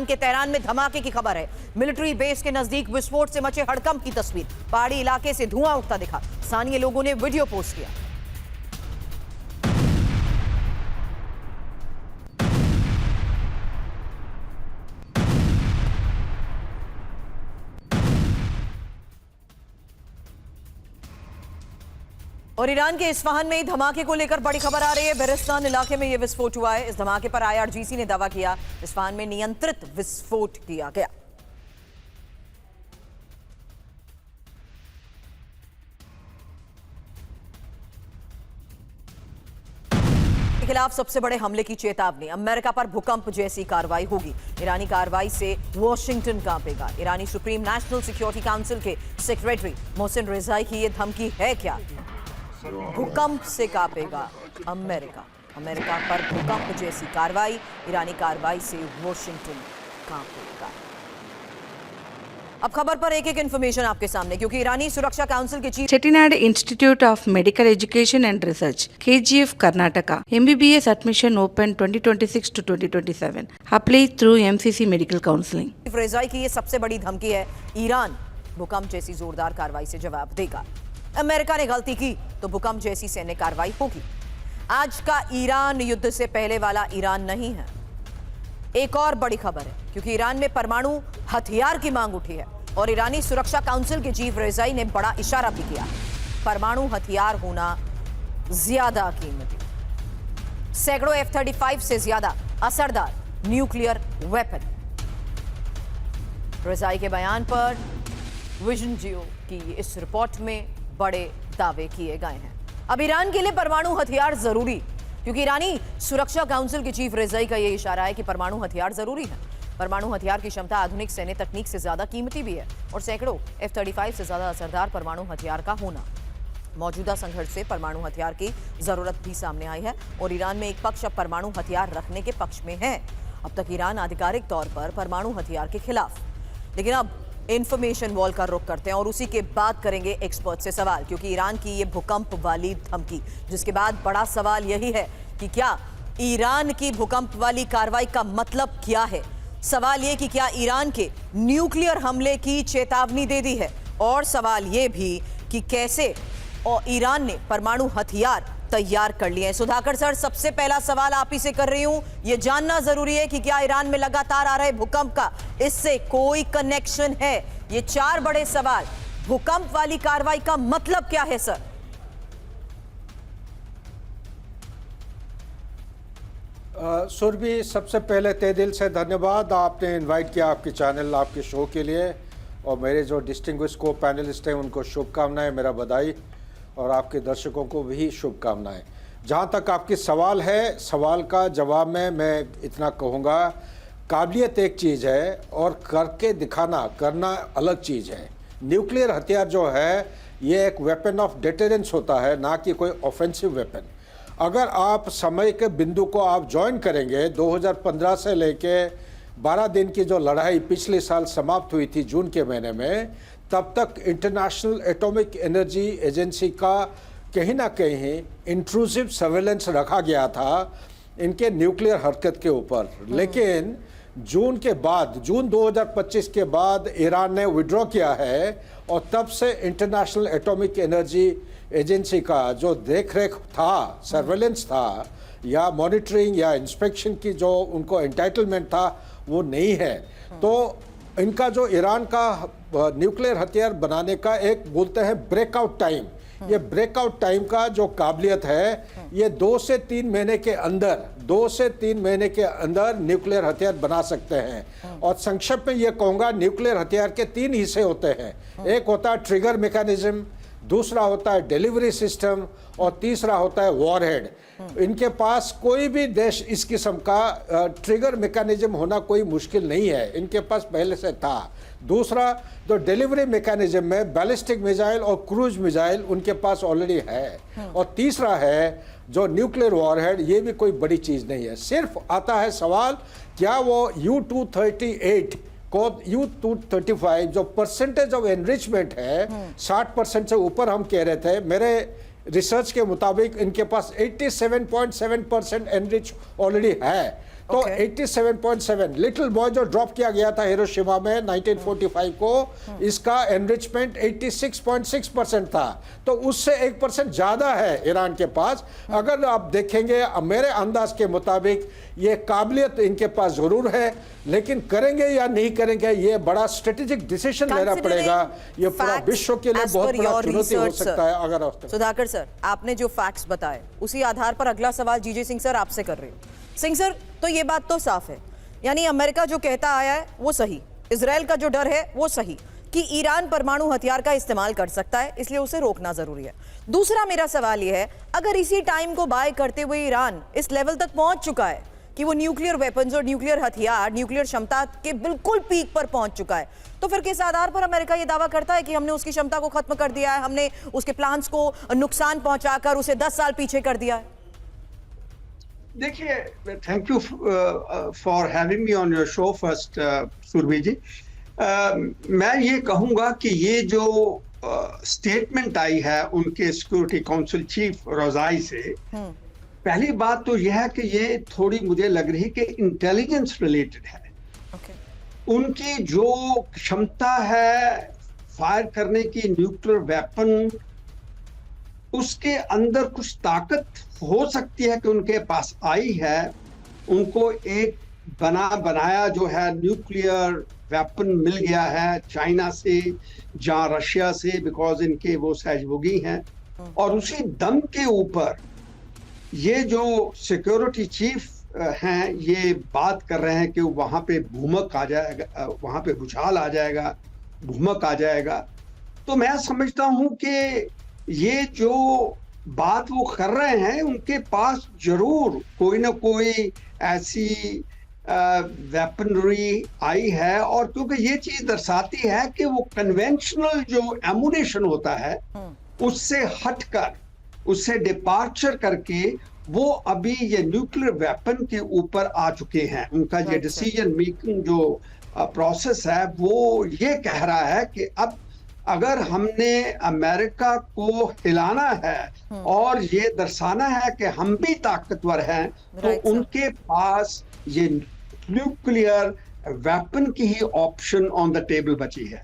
के तेहरान में धमाके की खबर है। मिलिट्री बेस के नजदीक विस्फोट से मचे हड़कंप की तस्वीर। पहाड़ी इलाके से धुआं उठता दिखा। स्थानीय लोगों ने वीडियो पोस्ट किया। और ईरान के इस्फहान में धमाके को लेकर बड़ी खबर आ रही है। बेरिस्तान इलाके में यह विस्फोट हुआ है। इस धमाके पर IRGC ने दावा किया इस्फहान में नियंत्रित विस्फोट किया गया। के खिलाफ सबसे बड़े हमले की चेतावनी। अमेरिका पर भूकंप जैसी कार्रवाई होगी। ईरानी कार्रवाई से वॉशिंगटन कांपेगा। ईरानी सुप्रीम नेशनल सिक्योरिटी काउंसिल के सेक्रेटरी मोहसिन रेजाई की यह धमकी है क्या? भूकंप से कांपेगा अमेरिका। अमेरिका पर भूकंप जैसी कार्रवाई। ईरानी कार्रवाई से वॉशिंगटन कांपेगा। अब खबर पर एक एक इन्फॉर्मेशन आपके सामने, क्योंकि ईरानी सुरक्षा काउंसिल के chief Chettinad Institute of Medical Education and Research, KGF, Karnataka. MBBS admission open 2026 to 2027. Apply through MCC Medical Counseling. Rezaei की ये सबसे बड़ी धमकी है। ईरान भूकंप जैसी जोरदार कार्रवाई से जवाब देगा। अमेरिका ने गलती की तो भूकंप जैसी सैन्य कार्रवाई होगी। आज का ईरान युद्ध से पहले वाला ईरान नहीं है। एक और बड़ी खबर है, क्योंकि ईरान में परमाणु हथियार की मांग उठी है और ईरानी सुरक्षा काउंसिल के चीफ रेजाई ने बड़ा इशारा भी किया। परमाणु हथियार होना ज्यादा कीमती, सैकड़ों F-35 से ज्यादा असरदार न्यूक्लियर वेपन। रेजाई के बयान पर विजन जियो की इस रिपोर्ट में बड़े दावे किए गए हैं। अब ईरान के लिए परमाणु हथियार जरूरी, क्योंकि ईरानी सुरक्षा काउंसिल के चीफ रेजाई का यह इशारा है कि परमाणु हथियार जरूरी है। परमाणु हथियार की क्षमता आधुनिक सैन्य तकनीक से ज्यादा कीमती भी है और सैकड़ों F-35 से ज्यादा असरदार परमाणु हथियार का होना। मौजूदा संघर्ष से परमाणु हथियार की जरूरत भी सामने आई है और ईरान में एक पक्ष अब परमाणु हथियार रखने के पक्ष में है। अब तक ईरान आधिकारिक तौर पर परमाणु हथियार के खिलाफ, लेकिन अब इंफॉर्मेशन वॉल का रुख करते हैं और उसी के बाद करेंगे एक्सपर्ट से सवाल, क्योंकि ईरान की ये भूकंप वाली धमकी, जिसके बाद बड़ा सवाल यही है कि क्या ईरान की भूकंप वाली कार्रवाई का मतलब क्या है? सवाल ये कि क्या ईरान के न्यूक्लियर हमले की चेतावनी दे दी है, और सवाल ये भी कि कैसे और ईरान ने परमाणु हथियार तैयार कर लिए हैं। सुधाकर सर, सबसे पहला सवाल आप ही से कर रही हूं। यह जानना जरूरी है कि क्या ईरान में लगातार आ रहे भूकंप का इससे कोई कनेक्शन है? ये चार बड़े सवाल। भूकंप वाली कार्रवाई का मतलब क्या है सर? सुरभि, सबसे पहले तहे दिल से धन्यवाद। आपने इनवाइट किया आपके चैनल, आपके शो के लिए, और मेरे जो डिस्टिंग्विश को पैनलिस्ट हैं उनको शुभकामनाएं, मेरा बधाई, और आपके दर्शकों को भी शुभकामनाएं। जहाँ तक आपकी सवाल है, सवाल का जवाब में मैं इतना कहूँगा, काबिलियत एक चीज़ है और करके दिखाना, करना अलग चीज़ है। न्यूक्लियर हथियार जो है ये एक वेपन ऑफ डिटरेंस होता है, ना कि कोई ऑफेंसिव वेपन। अगर आप समय के बिंदु को आप ज्वाइन करेंगे, 2015 से लेके 12 दिन की जो लड़ाई पिछले साल समाप्त हुई थी जून के महीने में, तब तक इंटरनेशनल एटॉमिक एनर्जी एजेंसी का कहीं ना कहीं इंट्रूसिव सर्वेलेंस रखा गया था इनके न्यूक्लियर हरकत के ऊपर। लेकिन जून के बाद, जून 2025 के बाद ईरान ने विड्रॉ किया है और तब से इंटरनेशनल एटॉमिक एनर्जी एजेंसी का जो देखरेख था, सर्वेलेंस था, या मॉनिटरिंग या इंस्पेक्शन की जो उनको एंटाइटलमेंट था, वो नहीं है। तो इनका जो ईरान का न्यूक्लियर हथियार बनाने का एक बोलते हैं ब्रेकआउट टाइम, ये ब्रेकआउट टाइम का जो काबिलियत है, ये 2 से 3 महीने के अंदर, 2 से 3 महीने के अंदर न्यूक्लियर हथियार बना सकते हैं। और संक्षेप में ये कहूँगा, न्यूक्लियर हथियार के 3 हिस्से होते हैं। एक होता है ट्रिगर मैकेनिज्म, दूसरा होता है डिलीवरी सिस्टम, और तीसरा होता है वॉरहेड। इनके पास कोई भी देश इस किस्म का ट्रिगर मैकेनिज्म होना कोई मुश्किल नहीं है, इनके पास पहले से था। दूसरा, जो डिलीवरी मैकेनिज्म में बैलिस्टिक मिसाइल और क्रूज मिसाइल उनके पास ऑलरेडी है। और तीसरा है जो न्यूक्लियर वॉरहेड, ये भी कोई बड़ी चीज़ नहीं है। सिर्फ आता है सवाल, क्या वो U-238 को U-235 जो परसेंटेज ऑफ एनरिचमेंट है 60% से ऊपर हम कह रहे थे, मेरे रिसर्च के मुताबिक इनके पास 87.7% एनरिच ऑलरेडी है। तो Okay. 87.7 लिटिल बॉय जो ड्रॉप किया गया था हिरोशिमा में 1945 को, इसका एनरिचमेंट 86.6% था। तो उससे 1% ज्यादा है ईरान के पास। अगर आप देखेंगे मेरे अंदाज के मुताबिक ये काबिलियत इनके पास जरूर है, लेकिन करेंगे या नहीं करेंगे ये बड़ा स्ट्रेटेजिक डिसीजन लेना पड़ेगा। ये पूरा विश्व के लिए बहुत बड़ा चुनौती हो सकता है। अगर सुधाकर सर, आपने जो फैक्ट्स बताए उसी आधार पर अगला सवाल जीजे सिंह सर आपसे कर रही हूँ। सिंह सर, तो ये बात तो साफ है, यानी अमेरिका जो कहता आया है वो सही, इजराइल का जो डर है वो सही कि ईरान परमाणु हथियार का इस्तेमाल कर सकता है, इसलिए उसे रोकना जरूरी है। दूसरा मेरा सवाल यह है, अगर इसी टाइम को बाय करते हुए ईरान इस लेवल तक पहुंच चुका है कि वो न्यूक्लियर वेपन्स और न्यूक्लियर हथियार, न्यूक्लियर क्षमता के बिल्कुल पीक पर पहुंच चुका है, तो फिर किस आधार पर अमेरिका ये दावा करता है कि हमने उसकी क्षमता को खत्म कर दिया है, हमने उसके प्लान्स को नुकसान पहुंचाकर उसे 10 साल पीछे कर दिया है? देखिए, thank you for having me on your show first Surabhi ji. मैं ये कहूंगा कि ये जो स्टेटमेंट आई है उनके सिक्योरिटी काउंसिल चीफ रोजाई से, पहली बात तो यह है कि ये थोड़ी मुझे लग रही कि इंटेलिजेंस रिलेटेड है। उनकी जो क्षमता है फायर करने की न्यूक्लियर वेपन, उसके अंदर कुछ ताकत हो सकती है कि उनके पास आई है। उनको एक बनाया जो है न्यूक्लियर वेपन मिल गया है चाइना से, जहां रशिया से, बिकॉज इनके वो सहयोगी हैं। और उसी दम के ऊपर ये जो सिक्योरिटी चीफ हैं ये बात कर रहे हैं कि वहां पे भूकंप आ जाएगा, वहां पे भूचाल आ जाएगा, भूकंप आ जाएगा। तो मैं समझता हूं कि ये जो बात वो कर रहे हैं उनके पास जरूर कोई ना कोई ऐसी वेपनरी आई है। और क्योंकि ये चीज दर्शाती है कि वो कन्वेंशनल जो एमुनेशन होता है उससे हटकर, उससे डिपार्चर करके वो अभी ये न्यूक्लियर वेपन के ऊपर आ चुके हैं। उनका ये डिसीजन मेकिंग जो प्रोसेस है वो ये कह रहा है कि अब अगर हमने अमेरिका को हिलाना है और ये दर्शाना है कि हम भी ताकतवर हैं, तो उनके पास ये न्यूक्लियर वेपन की ही ऑप्शन ऑन द टेबल बची है।